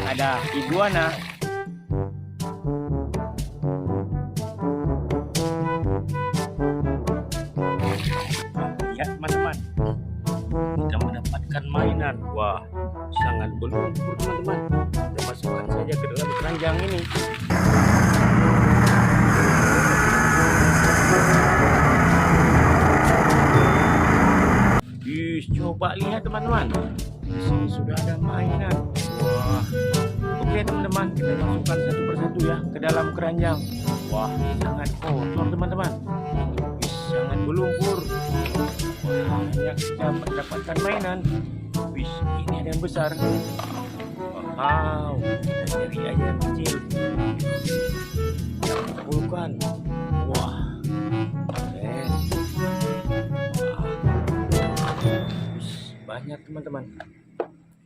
ada iguana. Lihat teman-teman, kita mendapatkan mainan. Wah, sangat berlumpur teman-teman. Kita masukkan saja ke dalam keranjang ini. Coba lihat teman-teman, di sini sudah ada mainan. Wah, oke teman-teman, kita masukkan satu persatu ya ke dalam keranjang. Wah, sangat kotor teman-teman, sangat berlumpur. Wah, banyak kita mendapatkan mainan. Wis, ini ada yang besar. Wow, dari aja yang kecil. Kita kumpulkan. Wah, keren. Banyak teman-teman.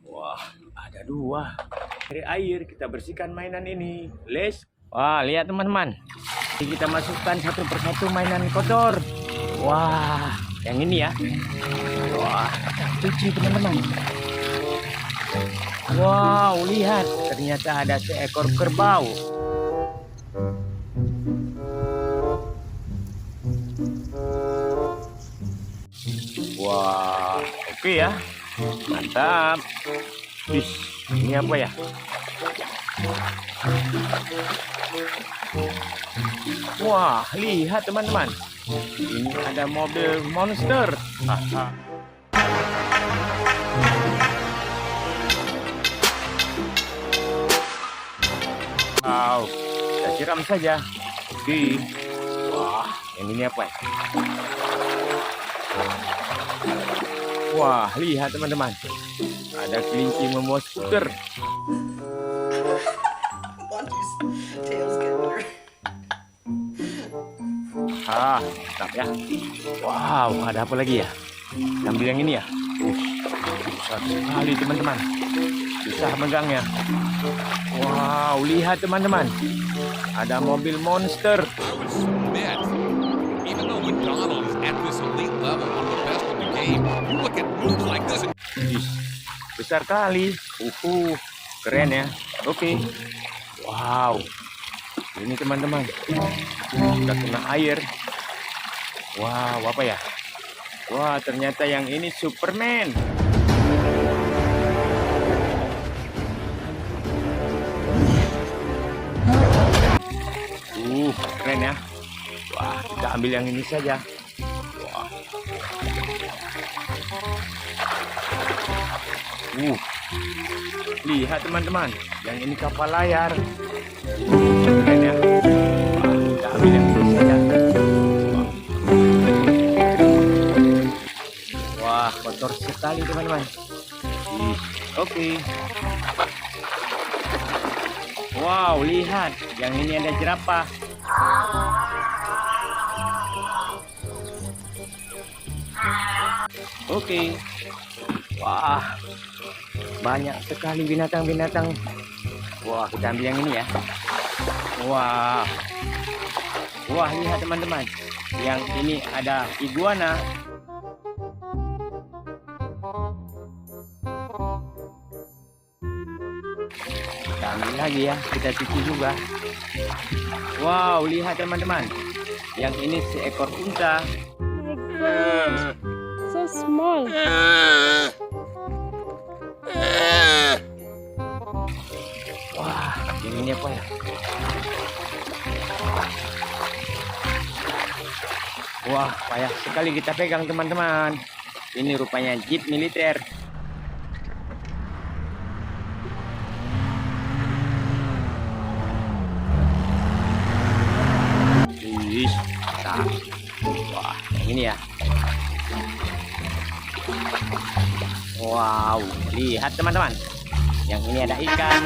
Wah, ada dua. Dari air kita bersihkan mainan ini. Wah, lihat teman-teman. Kita masukkan satu persatu mainan kotor. Wah, yang ini ya. Wah, kita cuci teman-teman. Wow, lihat. Ternyata ada seekor kerbau. Wah, oke ya, mantap. Wih, ini apa ya? Wah, lihat teman-teman, ini ada mobil monster. Wow, kita siram saja. Wah, yang ini apa ya? Wah, lihat teman-teman, ada kelinci membawa skuter. Mantap ya. Wow, ada apa lagi ya? Ambil yang ini ya. Besar sekali teman-teman, susah megangnya. Wow, lihat teman-teman, ada mobil monster. Besar kali. Keren ya. Oke. Wow, ini teman-teman, sudah kena air. Wow, apa ya? Wah, ternyata yang ini Superman. Keren ya. Wah, kita ambil yang ini saja. Wah. Lihat teman-teman, yang ini kapal layar. Keren ya. Wah, kita ambil yang ini saja. Wah, kotor sekali teman-teman. Oke. Wow, lihat, yang ini ada jerapah. Oke. Wah, banyak sekali binatang-binatang. Wah, kita ambil yang ini ya. Wah, lihat teman-teman, yang ini ada iguana. Kita ambil lagi ya, kita cuci juga. Wow, lihat teman-teman, yang ini seekor unta. My God, so small. Wah, yang ini apa ya? Wah, payah sekali kita pegang teman-teman. Ini rupanya jeep militer. Wah, yang ini ya. Wow, lihat teman-teman, yang ini ada ikan.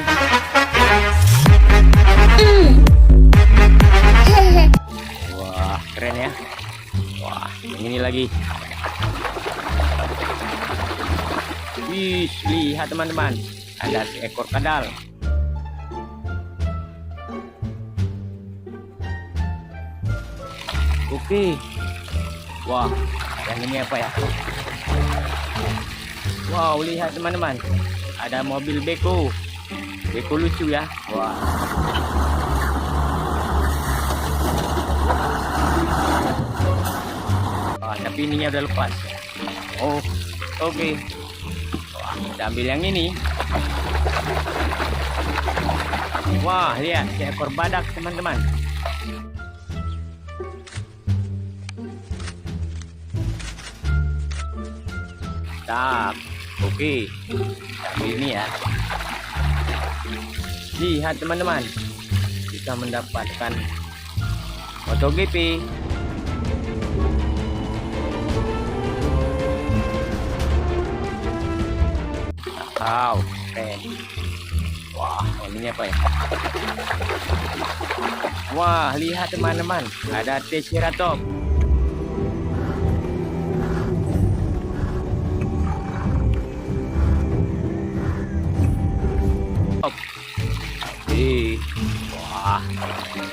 Wah, keren ya. Wah, yang ini lagi. Lihat teman-teman, ada seekor kadal. Oke. Wah, yang ini apa ya? Wow, lihat teman-teman, ada mobil beko. Beko lucu ya. Wah. Wah, tapi ininya udah lepas. Oh, oke. Wah, kita ambil yang ini. Wah, lihat seekor badak teman-teman. Mantap. Oke. Kita ambil ini ya. Lihat teman-teman. Kita mendapatkan MotoGP. Wow, keren. Wah, ini apa ya? Wah, lihat teman-teman, ada Triceratops. Wah,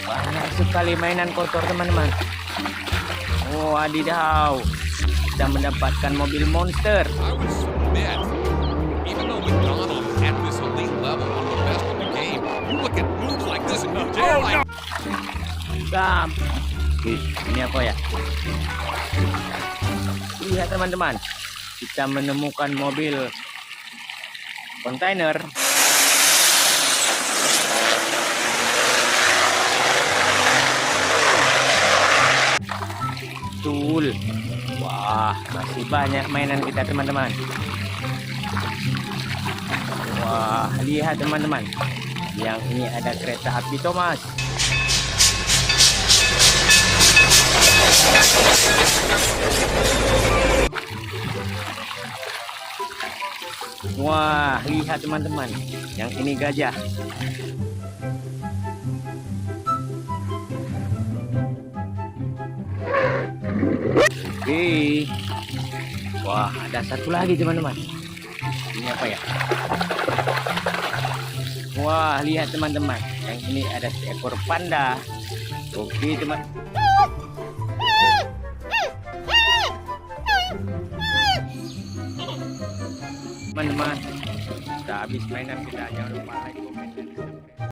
banyak sekali mainan kotor teman-teman. Oh, adidaw, kita mendapatkan mobil monster. I was smit. Even though McDonald had this elite level, one of the best in the game, you look at moves like this and you dare like Gam. Ini apa ya? Lihat teman-teman, kita menemukan mobil kontainer. Betul. Wah, masih banyak mainan kita teman-teman. Wah, lihat teman-teman. Yang ini ada kereta api Thomas. Wah, lihat teman-teman. Yang ini gajah. Oke. Wah, ada satu lagi teman-teman. Ini apa ya? Wah, lihat teman-teman. Yang ini ada seekor panda. Oke, teman. Teman-teman, kita habis mainan, kita jangan lupa like.